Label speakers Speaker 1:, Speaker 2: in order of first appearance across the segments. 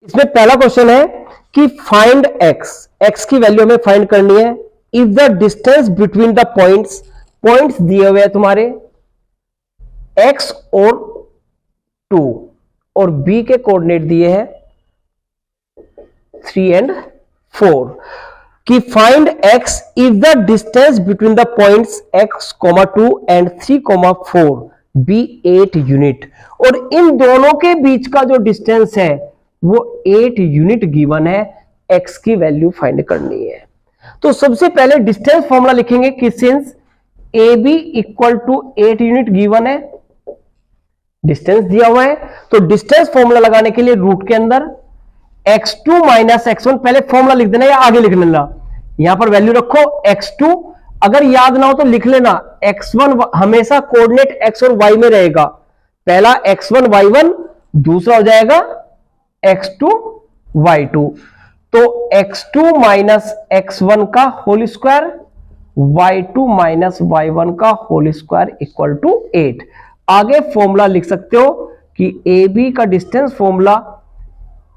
Speaker 1: इसमें पहला क्वेश्चन है कि फाइंड एक्स की वैल्यू हमें फाइंड करनी है if the distance between the points दिए हुए हैं तुम्हारे एक्स और 2 और बी के कोऑर्डिनेट दिए हैं 3 and 4 कि find x if the distance between the points x, 2 and 3, 4 be 8 unit और इन दोनों के बीच का जो डिस्टेंस है वो 8 यूनिट गिवन है। x की वैल्यू फाइंड करनी है। तो सबसे पहले डिस्टेंस फॉर्मूला लिखेंगे कि since a b equal to 8 unit given है, डिस्टेंस दिया हुआ है, तो डिस्टेंस फॉर्मूला लगाने के लिए रूट के अंदर x2 माइनस x1 पहले फॉर्मूला लिख देना या आगे लिख लेना। यहां पर वैल्यू रखो x2, अगर याद ना हो तो लिख लेना x1 हमेशा कोऑर्डिनेट x और y में रहेगा। पहला x1 y1, दूसरा हो जाएगा x2 y2। तो x2 माइनस x1 का whole square, y2 minus y1 का होल स्क्वायर इक्वल टू 8। आगे फॉर्मूला लिख सकते हो कि ए बी का distance formula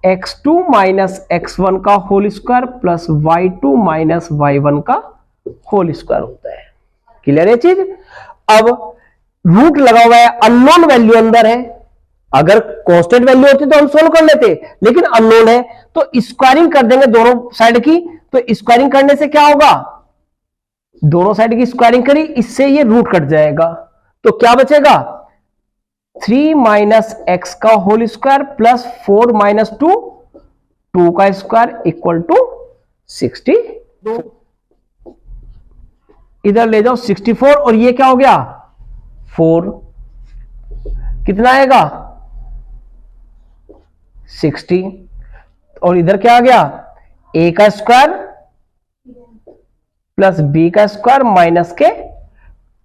Speaker 1: x2 minus x1 का whole square plus y2 minus y1 का होल स्क्वायर होता है। क्लियर है चीज? अब रूट लगा हुआ है, अननोन वैल्यू अंदर है, अगर कांस्टेंट वैल्यू होती तो हम सोल्व कर लेते, लेकिन अननोन है तो स्क्वायरिंग कर देंगे दोनों साइड की। तो स्क्वायरिंग करने से क्या होगा, दोनों साइड की स्क्वायरिंग करी, इससे ये रूट कट जाएगा। तो क्या बचेगा 3 माइनस एक्स का होल स्क्वायर प्लस 4 माइनस 2, 2 का स्क्वायर इक्वल टू 62। इधर ले जाओ 64 और ये क्या हो गया 4, कितना आएगा 60 और इधर क्या आ गया a का स्क्वायर प्लस b का स्क्वायर माइनस के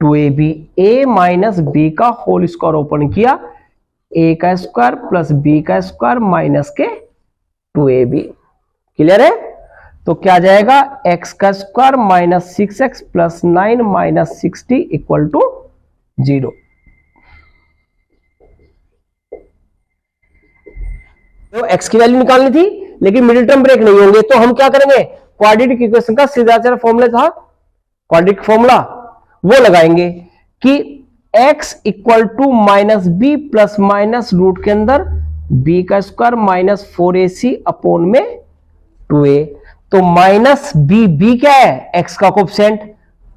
Speaker 1: 2ab, a माइनस b का होल स्क्वायर ओपन किया, a का स्क्वायर प्लस b का स्क्वायर माइनस के 2ab। क्लियर है? तो क्या जाएगा x का square minus 6x plus 9 minus 60 equal to 0। तो x की वैल्यू निकालनी थी लेकिन मिडिल टर्म ब्रेक नहीं होंगे, तो हम क्या करेंगे क्वाड्रेटिक इक्वेशन का सीधा फॉर्मूला था, क्वाड्रेटिक फॉर्मूला वो लगाएंगे कि x equal to minus b plus minus root के अंदर b का स्क्वायर माइनस 4ac अपॉन में 2a। तो माइनस b क्या है x का कोएफिशिएंट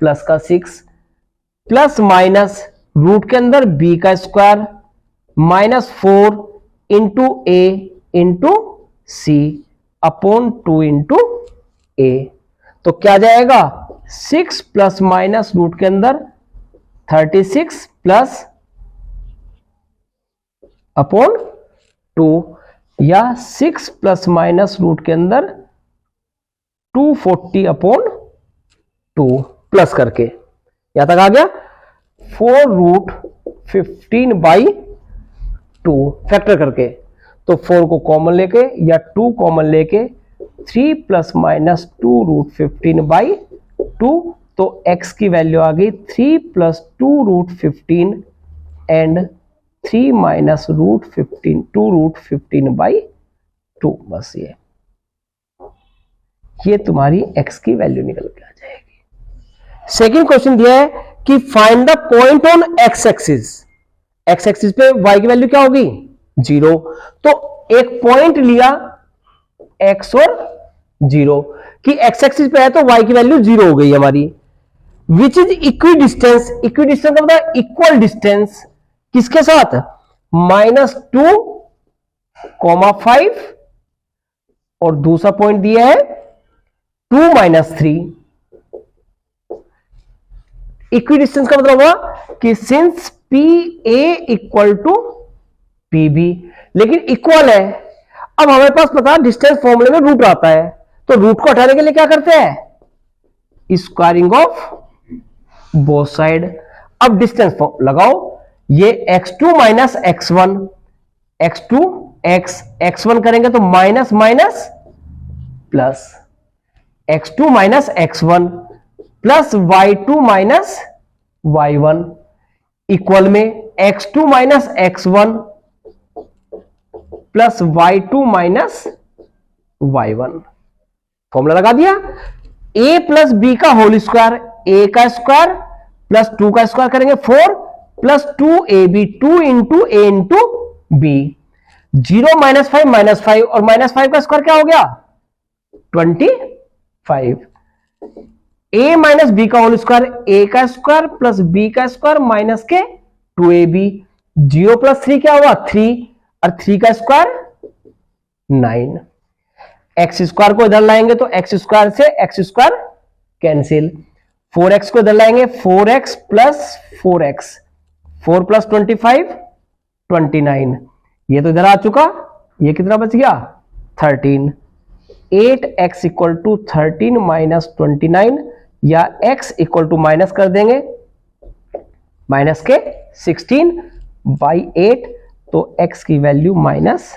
Speaker 1: प्लस का 6 प्लस माइनस रूट के अंदर b का square minus 4 into a into C upon 2 into A. तो क्या जाएगा 6 प्लस माइनस रूट के अंदर 36 प्लस अपॉन 2 या 6 प्लस माइनस रूट के अंदर 240 अपॉन 2 प्लस करके यहां तक आ गया 4 रूट 15 बाई 2 फैक्टर करके। तो 4 को कॉमन लेके या 2 कॉमन लेके 3 प्लस माइनस 2 रूट 15 बाई 2। तो x की वैल्यू आ गई 3 plus 2 root 15 and 3 minus root 15 2 root 15 by 2। बस ये तुम्हारी x की वैल्यू निकल के आ जाएगी। सेकंड क्वेश्चन दिया है कि find the point on x axis. x axis पे y की वैल्यू क्या होगी 0। तो एक पॉइंट लिया x और 0 कि x एक्सिस पे है तो y की वैल्यू 0 हो गई हमारी। Which is equi distance, equi distance का मतलब इक्वल डिस्टेंस किसके साथ -2,5 और दूसरा पॉइंट दिया है 2 - 3। इक्वी डिस्टेंस का मतलब हुआ कि since PA equal to PB, लेकिन इक्वल है। अब हमारे पास पता है डिस्टेंस फॉर्मूले में रूट आता है, तो रूट को हटाने के लिए क्या करते हैं स्क्वायरिंग ऑफ बोथ साइड। अब डिस्टेंस लगाओ, ये x2 minus x1, x2 x1 करेंगे तो minus minus plus, x2 minus x1 plus y2 minus y1 equal में x2 minus x1 plus y2 minus y1। Formula लगा दिया। a प्लस बी का whole square, a का square plus 2 का square करेंगे 4 plus 2ab, 2 into a into b. 0 minus 5 और minus 5 का square क्या हो गया 25। a माइनस बी का होल स्क्वायर, a का स्क्वायर प्लस b का स्क्वायर माइनस के 2ab। 0 प्लस 3 क्या हुआ 3 और 3 का स्क्वायर 9। एक्स स्क्वायर को इधर लाएंगे तो एक्स स्क्वायर से एक्स स्क्वायर कैंसिल। 4x को इधर लाएंगे 4x प्लस 4x, 4 प्लस 25 29। ये तो इधर आ चुका, ये कितना बच गया 13। 8x इक्वल टू 13 माइनस 29, या x इक्वल टू माइनस कर देंगे माइनस के 16 बाई 8, तो x की वैल्यू माइनस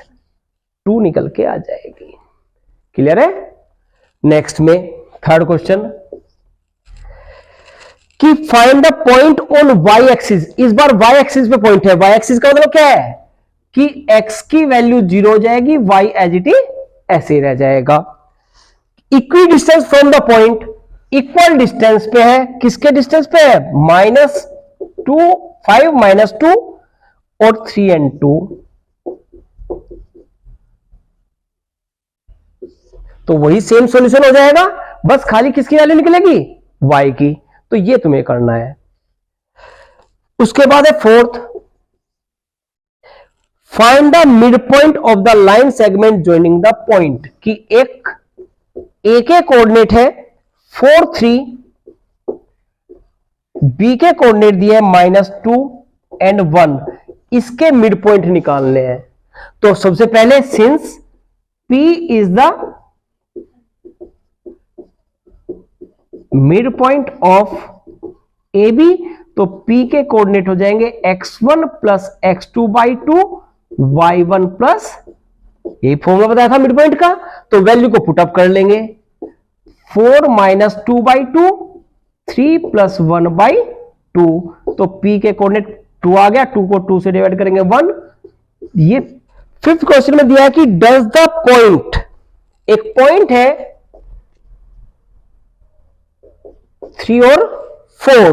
Speaker 1: 2 निकल के आ जाएगी। क्लियर है। नेक्स्ट में थर्ड क्वेश्चन कि find the point on y axis. इस बार y एक्सिस पे पॉइंट है। y एक्सिस का मतलब क्या है कि x की वैल्यू 0 हो जाएगी, y एज इट इज ऐसे रह जाएगा। Equi distance from the point, equal distance पे है। किसके डिस्टेंस पे है -2, 5 माइनस 2 और 3 and 2। तो वही सेम सॉल्यूशन हो जाएगा, बस खाली किसकी वैल्यू निकलेगी y की। तो ये तुम्हें करना है। उसके बाद है fourth, find the mid point of the line segment joining the point. कि एक a के कोऑर्डिनेट है 4 3, b के कोऑर्डिनेट दिए -2 and 1, इसके मिड पॉइंट निकालने हैं। तो सबसे पहले since p is the mid point of a b, तो P के कोऑर्डिनेट हो जाएंगे x1 plus x2 by 2, y1 plus, ये फॉर्मूला बताया था मिड पॉइंट का। तो वैल्यू को पुटअप कर लेंगे 4 माइनस 2 बाई 2, 3 प्लस 1 बाई 2। तो P के कोऑर्डिनेट 2 आ गया, 2 को 2 से डिवाइड करेंगे 1। ये फिफ्थ क्वेश्चन में दिया है कि डज द पॉइंट, एक पॉइंट है 3 और 4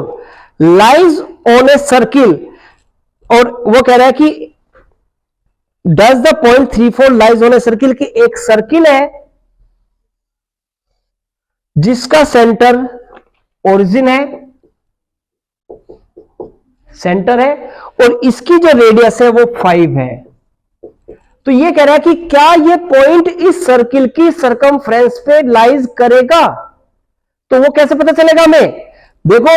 Speaker 1: लाइज ऑन ए सर्किल, और वो कह रहा है कि does the point 3 4 lies on a circle, की एक सर्किल है जिसका सेंटर ओरिजिन है, सेंटर है, और इसकी जो रेडियस है वो 5 है। तो ये कह रहा है कि क्या ये पॉइंट इस सर्किल की सरकमफ्रेंस पे लाइज करेगा। तो वो कैसे पता चलेगा हमें, देखो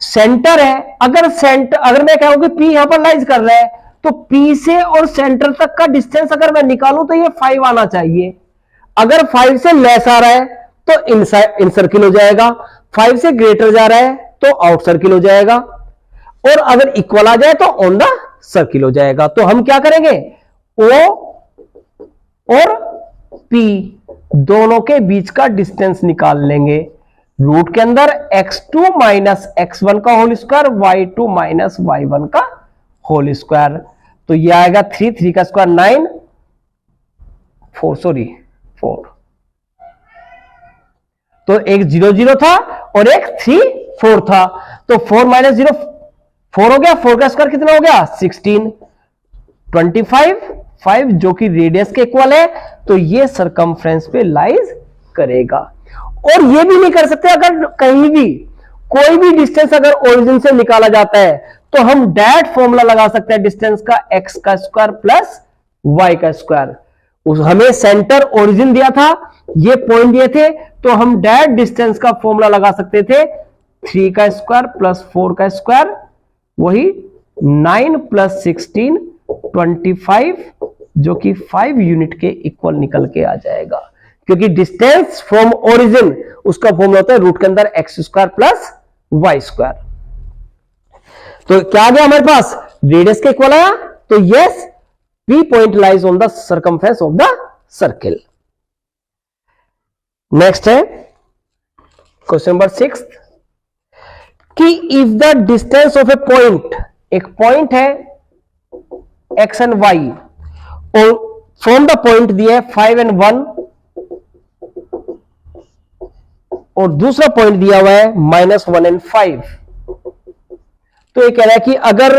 Speaker 1: सेंटर है, अगर मैं कहूं कि P यहां पर लाइज कर रहा है, तो P से और सेंटर तक का डिस्टेंस अगर मैं निकालूं तो ये 5 आना चाहिए। अगर 5 से लेस आ रहा है तो इन सर्किल हो जाएगा, 5 से ग्रेटर जा रहा है तो आउट सर्किल हो जाएगा, और अगर इक्वल आ जाए तो ऑन द सर्किल हो जाएगा। तो हम क्या करेंगे, O और P दोनों के बीच का डिस्टेंस निकाल लेंगे। रूट के अंदर x2 माइनस x1 का whole square, y2 minus y1 का होल स्क्वायर। तो ये आएगा 3, 3 का स्क्वायर 9, 4। तो एक 0 0 था और एक 3 4 था, तो 4 माइनस 0 4 हो गया, 4 का स्क्वायर कितना हो गया 16, 25 5 जो कि रेडियस के इक्वल है। तो ये सरकमफ्रेंस पे लाइज करेगा। और ये भी नहीं कर सकते, अगर कहीं भी कोई भी डिस्टेंस अगर ओरिजिन से निकाला जाता है तो हम डायरेक्ट फॉर्मूला लगा सकते हैं डिस्टेंस का, x का स्क्वायर प्लस y का स्क्वायर। हमें सेंटर ओरिजिन दिया था, ये पॉइंट दिए थे, तो हम डायरेक्ट डिस्टेंस का फॉर्मूला लगा सकते थे 3 का स्क्वायर प्लस 4 का स्क्वायर, वही 9 प्लस 16 25, जो कि 5 यूनिट के इक्वल निकल के आ जाएगा। क्योंकि डिस्टेंस फ्रॉम ओरिजिन उसका फॉर्मूला होता है रूट के अंदर x square plus y square. तो क्या आ गया हमारे पास, रेडियस के इक्वल आया। तो yes, P point lies on the circumference of the circle. Next है क्वेश्चन नंबर 6 कि if the distance of A point, एक पॉइंट है x एंड y, और फ्रॉम द पॉइंट दिया है 5 and 1 और दूसरा पॉइंट दिया हुआ है -1 and 5। तो ये कह रहा है कि अगर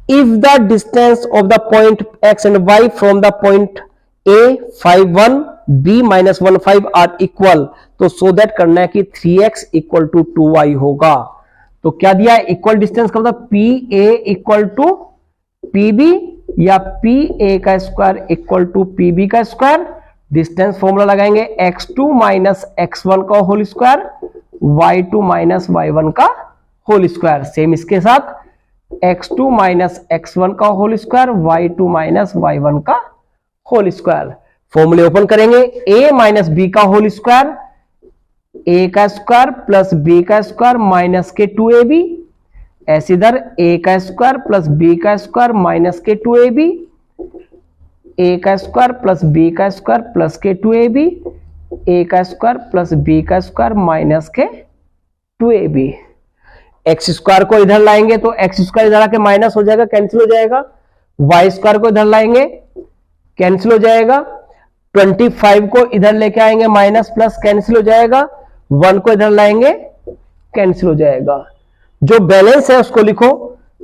Speaker 1: if the distance of the point x and y from the point a 5 1 b -1 5 are equal, तो सो दैट करना है कि 3x इक्वल टू 2y होगा। तो क्या दिया है, इक्वल डिस्टेंस का मतलब PA इक्वल टू PB या PA का स्क्वायर इक्वल टू PB का स्क्वायर। डिस्टेंस फॉर्मूला लगाएंगे x2 माइनस x1 का whole square y2 minus y1 का होल स्क्वायर। सेम इसके साथ x2 माइनस x1 का whole square y2 minus y1 का होल स्क्वायर। फॉर्मूले ओपन करेंगे, a माइनस बी का होल स्क्वायर, a का स्क्वायर प्लस b का स्क्वायर माइनस के 2ab, ऐसे इधर a का स्क्वायर प्लस b का स्क्वायर माइनस के 2ab, a का स्क्वायर प्लस b का स्क्वायर प्लस के 2ab, a का स्क्वायर प्लस b का स्क्वायर माइनस के 2ab। एक्स स्क्वायर को इधर लाएंगे तो एक्स स्क्वायर इधर आके माइनस हो जाएगा, कैंसिल हो जाएगा। वाई स्क्वायर को इधर लाएंगे, कैंसिल हो जाएगा। 25 को इधर लेके आएंगे, माइनस प्लस कैंसिल हो जाएगा। 1 को इधर लाएंगे, कैंसिल हो जाएगा। जो बैलेंस है उसको लिखो,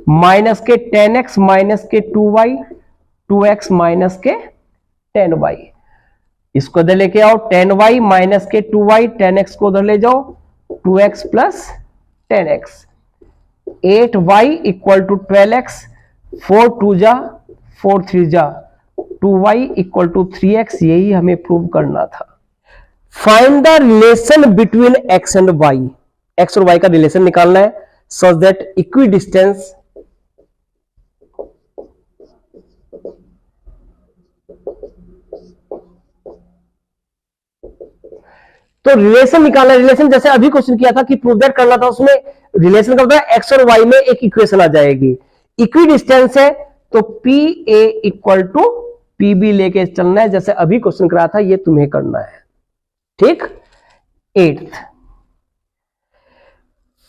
Speaker 1: माइनस के 10x माइनस के 2y, 2x माइनस के 10y। इसको इधर लेके आओ, 10y माइनस के 2y, 10x को उधर ले जाओ, 2x plus 10x। 8y equal to 12x, 4 2 जा 4 3 जा 2y इक्वल टू 3x। यही हमें प्रूव करना था। Find the relation between x and y, x और y का रिलेशन निकालना है सच दैट इक्वी डिस्टेंस तो रिलेशन निकालना है। रिलेशन जैसे अभी क्वेश्चन किया था कि प्रूव दैट करना था, उसमें रिलेशन का मतलब एक्स और वाई में एक इक्वेशन आ जाएगी। इक्वी डिस्टेंस है तो P A equal to P B लेके चलना है, जैसे अभी क्वेश्चन कराया था, ये तुम्हें करना है। ठीक। 8th,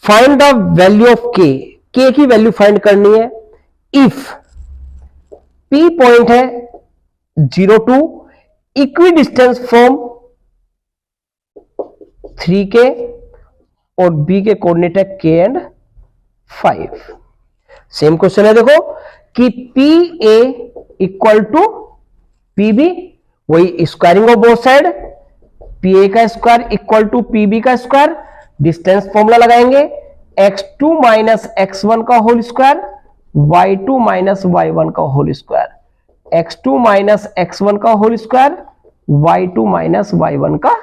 Speaker 1: find the value of के। के की वैल्यू फाइंड करनी है इफ पी पॉइंट है 0 2, इक्वी डिस्टेंस फ्रॉम 3k और b के कोऑर्डिनेट है k एंड 5। सेम क्वेश्चन है देखो कि P A equal to P B, वही squaring of both side, P A का square equal to P B का स्क्वायर। डिस्टेंस फॉर्मूला लगाएंगे, x2 माइनस x1 का whole square y2 minus y1 का whole square. x2 minus x1 का whole square y2 minus y1 का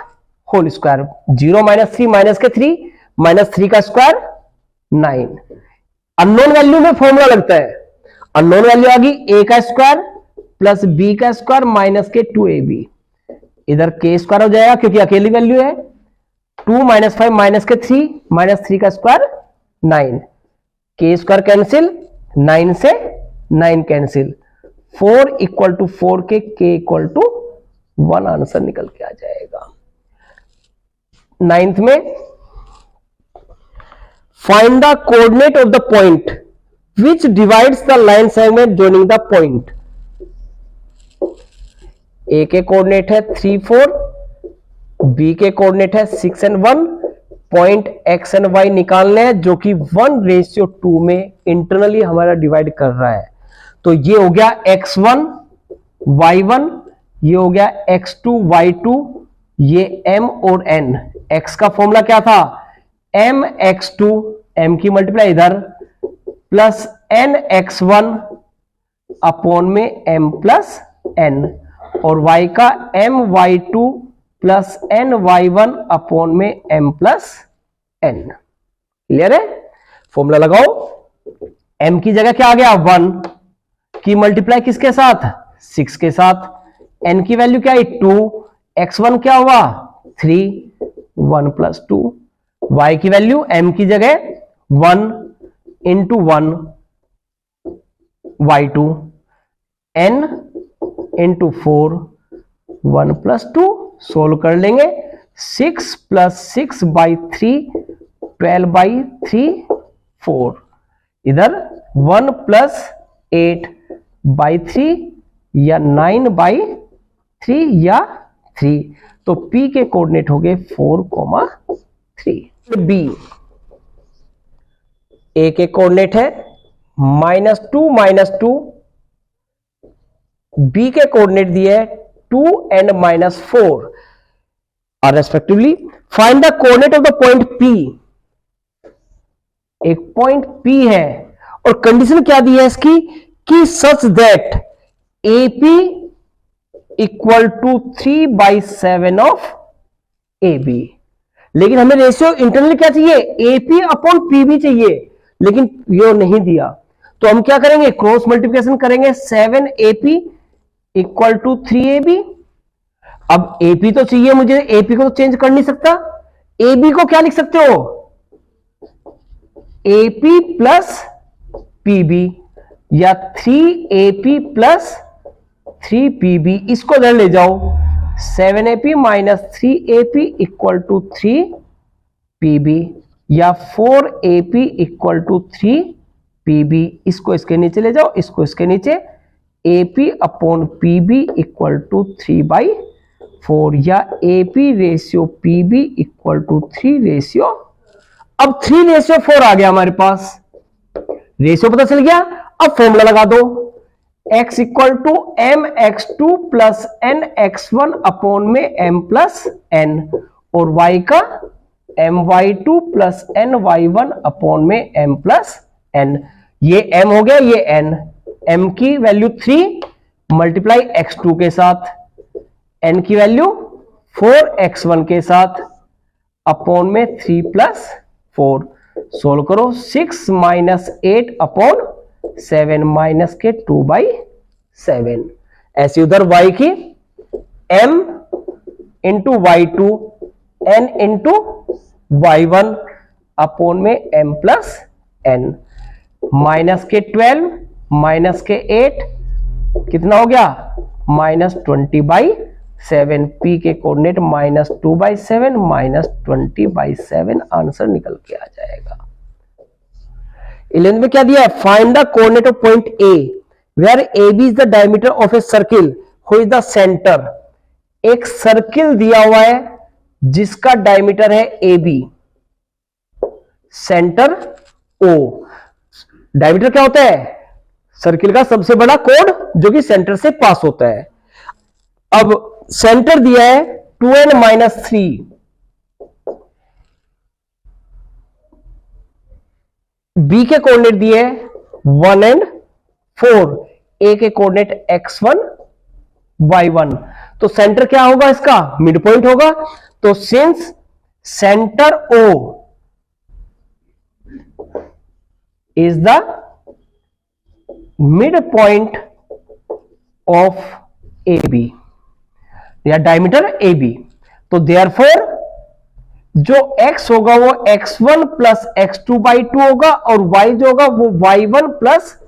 Speaker 1: whole square. 0 minus 3 minus के 3 minus 3 का square 9। Unknown value में formula लगता है। अननोन वैल्यू आ गई a का स्क्वायर प्लस b का स्क्वायर माइनस के 2ab, इधर k स्क्वायर हो जाएगा क्योंकि अकेली वैल्यू है। 2 माइनस 5 माइनस के 3 माइनस 3 का स्क्वायर 9, k स्क्वायर कैंसिल, 9 से 9 कैंसिल, 4 इक्वल टू 4 के k इक्वल टू 1 आंसर निकल के आ जाएगा। 9th में find the coordinate of the point which divides the line segment joining the point. A के कोऑर्डिनेट है 3 4, बी के कोऑर्डिनेट है 6 and 1। Point x and y निकालने हैं जो कि 1:2 में इंटरनली हमारा डिवाइड कर रहा है। तो ये हो गया x1 y1, ये हो गया x2 y2, ये m और n। x का फॉर्मूला क्या था, m x2, m की मल्टीप्लाई इधर प्लस n x1 अपॉन में m प्लस n, और y का m y2 plus n y1 upon में m प्लस n। क्लियर है। फॉर्मूला लगाओ, m की जगह क्या आ गया 1 की मल्टीप्लाई किसके साथ 6 के साथ, n की वैल्यू क्या है 2, x1 क्या हुआ 3, 1 प्लस 2, y की वैल्यू m की जगह 1 into 1 y2, n into 4 1 plus 2। Solve कर लेंगे, 6 प्लस 6 बाई 3 12 बाई 3 4, इधर 1 प्लस 8 बाई 3 या 9 बाई 3 या 3, तो P के कोऑर्डिनेट हो गए 4,3। बी, ए के कोऑर्डिनेट है -2, बी के कोऑर्डिनेट दिए है 2 and -4 are respectively. Find the coordinate of the point P। एक पॉइंट P है और कंडीशन क्या दी है इसकी कि such that AP equal to 3/7 of AB। लेकिन हमें रेशियो इंटरनल क्या चाहिए, AP अपॉन PB चाहिए, लेकिन ये नहीं दिया। तो हम क्या करेंगे, क्रॉस मल्टीप्लिकेशन करेंगे, 7AP इक्वल टू 3AB। अब AP तो चाहिए मुझे, AP को तो चेंज कर नहीं सकता। AB को क्या लिख सकते हो, AP प्लस PB या 3AP प्लस 3PB। इसको इधर ले जाओ, 7AP minus 3AP equal to 3PB या 4AP इक्वल टू 3PB। इसको इसके नीचे ले जाओ, इसको इसके नीचे, AP upon PB equal to 3/4 या AP ratio PB equal to 3 ratio. अब 3/4 आ गया हमारे पास, रेशियो पता चल गया। अब फॉर्मूला लगा दो, x equal to mx2 plus nx1 upon में m प्लस n, और y का my2 प्लस ny1 अपॉन में m प्लस n। ये m हो गया, ये n, m की वैल्यू 3 मल्टीप्लाई x2 के साथ, n की वैल्यू 4x1 के साथ अपॉन में 3 प्लस 4। सोल्व करो, 6 माइनस 8 अपॉन 7 माइनस के 2/7। ऐसे उधर y की m into y2 n into y1 upon में m प्लस n, माइनस के 12 माइनस के 8 कितना हो गया, -20/7। P के कोऑर्डिनेट -2/7 -20/7 आंसर निकल के आ जाएगा। 11th में क्या दिया है, find the coordinate of point A where AB is the diameter of a circle who is the centre. एक सर्किल दिया हुआ है जिसका डायमीटर है AB, सेंटर O। डायमीटर क्या होता है, सर्किल का सबसे बड़ा कोण जो कि सेंटर से पास होता है। अब सेंटर दिया है 2n-3, B के कोऑर्डिनेट दिए 1 and 4, A के कोऑर्डिनेट x1 y1। तो सेंटर क्या होगा, इसका मिड पॉइंट होगा। तो since centre O is the mid point of AB या डायमीटर AB, तो देयरफॉर जो x होगा वो x1 प्लस x2/2 होगा और y जो होगा वो y1 plus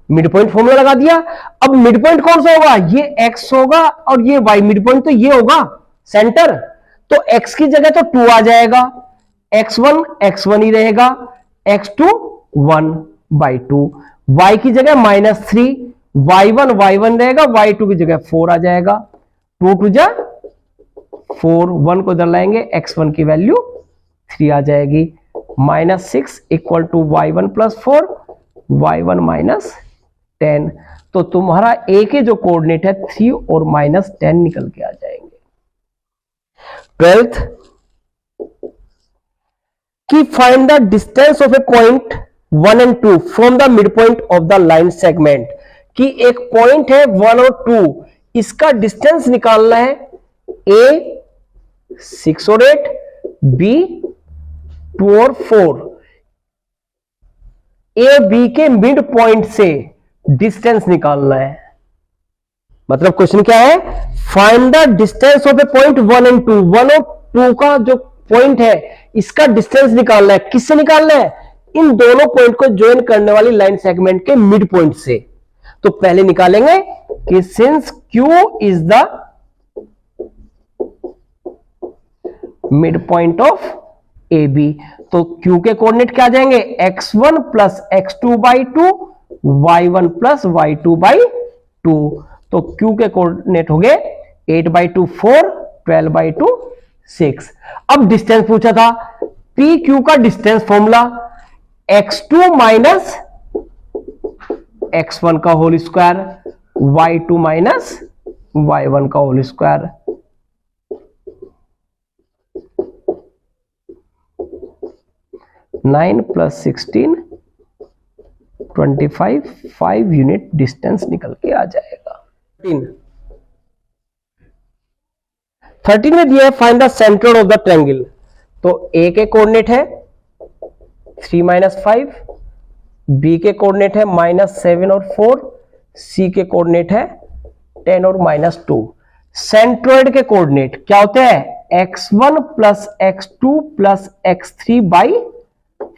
Speaker 1: mid point formula लगा दिया। अब मिड पॉइंट कौन सा होगा, ये x होगा और ये y, मिड पॉइंट तो ये होगा सेंटर। तो x की जगह तो 2 आ जाएगा, x1 x1 ही रहेगा, x2 1/2, y की जगह -3, y1 y1 रहेगा, y2 की जगह 4 आ जाएगा। 2 2 जा 4, 1 को इधर लाएंगे, x1 की वैल्यू 3 आ जाएगी, -6 equal to y1 plus 4 y1 -10। तो तुम्हारा A के जो कोऑर्डिनेट है 3 और -10 निकल के आ जाएंगे। 12th कि find the distance of A point 1 and 2 from the mid point of the line segment. कि एक पॉइंट है 1 और 2, इसका डिस्टेंस निकालना है। A 6 और 8, B 2 और 4। A B के मिड पॉइंट से डिस्टेंस निकालना है। मतलब क्वेश्चन क्या है, find the distance of A point 1 and 2। 1 और 2 का जो पॉइंट है इसका डिस्टेंस निकालना है। किससे निकालना है, इन दोनों पॉइंट को ज्वाइन करने वाली लाइन सेगमेंट के मिड पॉइंट से। तो पहले निकालेंगे कि since Q is the mid point of AB, तो Q के कोऑर्डिनेट क्या आ जाएंगे, x1 plus x2/2 y1 plus y2/2। तो Q के कोऑर्डिनेट हो गए 8/2 4, 12/2 6। अब डिस्टेंस पूछा था, पी क्यू का distance formula x2 minus x1 का whole square, y2 minus y1 का whole square. Nine plus 16 25, 5 unit distance निकल के आ जाएगा। 13 में दिया है find the centre of the triangle. तो ए के कोऑर्डिनेट है 3 - 5, बी के कोऑर्डिनेट है -7 और 4, सी के कोऑर्डिनेट है 10 और -2। सेंट्रोइड के कोऑर्डिनेट क्या होते हैं? x1 plus x2 plus x3 by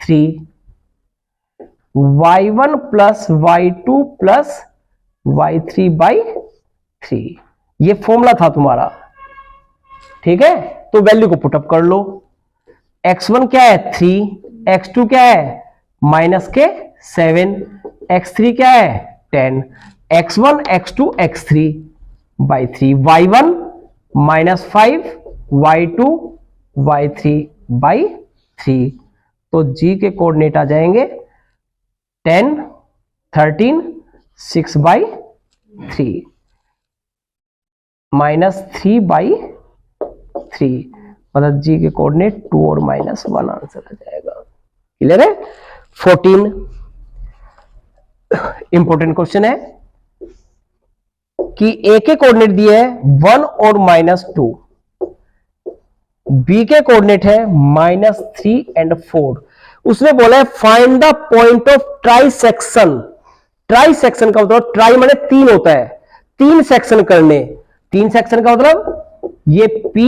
Speaker 1: 3, y1 plus y2 plus y3 by 3। ये फॉर्मूला था तुम्हारा, ठीक है। तो वैल्यू को पुटअप कर लो। x1 क्या है 3, x2 क्या है माइनस के 7, x3 क्या है 10, x1 x2 x3 by 3, y1 -5, y2 y3 by 3। तो g के कोऑर्डिनेट आ जाएंगे 10, 13, 6 बाई 3, -3 बाई 3, मतलब g के कोऑर्डिनेट 2 और -1 आंसर आ जाएगा। क्लियर है? 14 इंपॉर्टेंट क्वेश्चन है कि a के कोऑर्डिनेट दिए है 1 और -2, b के कोऑर्डिनेट है -3 एंड 4। उसने बोला है find the point of trisection. Trisection का मतलब ट्राई माने 3 होता है, 3 सेक्शन करने। 3 सेक्शन का मतलब ये p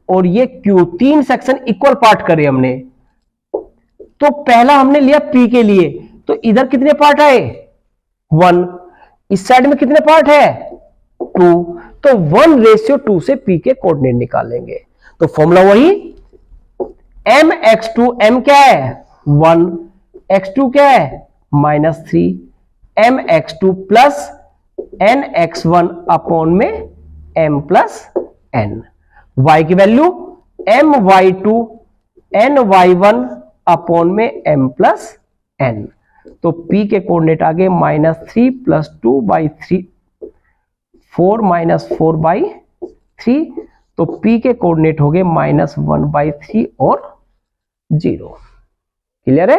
Speaker 1: और ये q, 3 सेक्शन इक्वल पार्ट करे हमने। तो पहला हमने लिया p के लिए, तो इधर कितने पार्ट आए 1, इस साइड में कितने पार्ट है 2, तो 1:2 से p के कोऑर्डिनेट निकालेंगे। तो फॉर्मूला वही mx2, m क्या है 1, x2 क्या है -3, mx2 प्लस nx1 अपॉन में m प्लस n। y की वैल्यू my2 ny1 अपॉन में m प्लस n। तो p के कोऑर्डिनेट आ गए -3 + 2 बाई 3, 4 - 4 बाई 3। तो p के कोऑर्डिनेट हो गए -1/3 और 0। क्लियर है?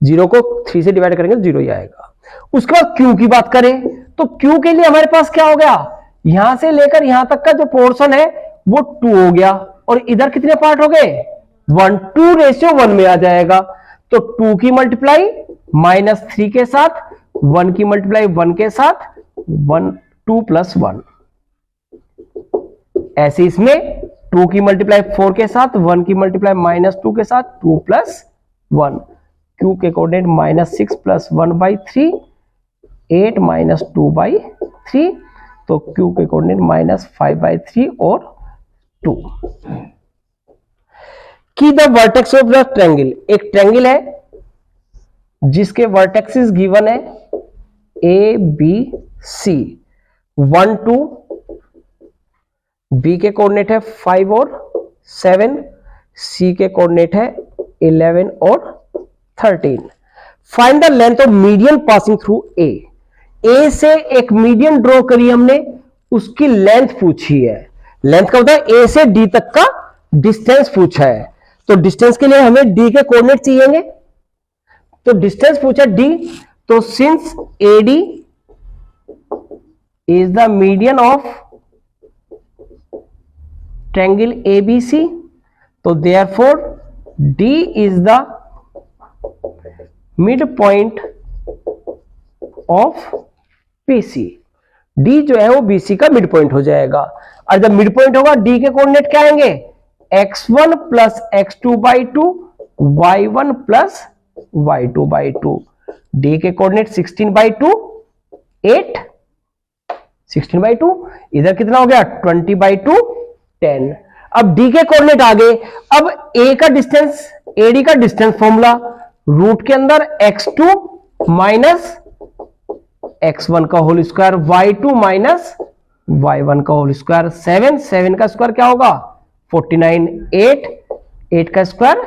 Speaker 1: 0 को 3 से डिवाइड करेंगे तो 0 ही आएगा। उसके बाद q की बात करें तो q के लिए हमारे पास क्या हो गया, यहां से लेकर यहां तक का जो पोर्शन है वो 2 हो गया, और इधर कितने पार्ट हो गए 1, 2:1 में आ जाएगा। तो 2 की मल्टीप्लाई -3 के साथ, 1 की मल्टीप्लाई 1 के साथ, 2 + 1। ऐसे इसमें 2 की मल्टीप्लाई 4 के साथ, 1 की मल्टीप्लाई -2 के साथ, 2 + 1। q के कोऑर्डिनेट -6 + 1/3, 8 - 2/3। तो q के कोऑर्डिनेट -5/3 और 2। की the vertex of the triangle. एक ट्रायंगल है जिसके वर्टेक्सेस गिवन है a b c, 1 2, b के कोऑर्डिनेट है 5 और 7, c के कोऑर्डिनेट है 11 और 13। Find the length of median passing through a। a से एक मीडियन ड्रॉ करी हमने, उसकी लेंथ पूछी है। लेंथ का होता है a से d तक का डिस्टेंस पूछा है। तो डिस्टेंस के लिए हमें d के कोऑर्डिनेट चाहिए। तो डिस्टेंस पूछा d, तो since AD is the median of triangle ABC, तो therefore D is the mid point of BC। D जो है वो BC का मिड पॉइंट हो जाएगा। और जब मिड पॉइंट होगा D के कोऑर्डिनेट क्या आएंगे x1 + x2/2, y1 + y2/2। D के कोऑर्डिनेट 16/2, 8, 16/2, इधर कितना हो गया 20/2, 10। अब D के कोऑर्डिनेट आ गए। अब A का डिस्टेंस, AD का डिस्टेंस फॉर्मूला रूट के अंदर x2 - x1 का होल स्क्वायर, y2 - y1 का होल स्क्वायर, 7, 7 का स्क्वायर क्या होगा 49, 8, 8 का स्क्वायर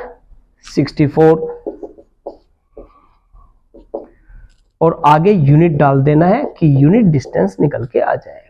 Speaker 1: 64, और आगे यूनिट डाल देना है कि यूनिट डिस्टेंस निकल के आ जाए।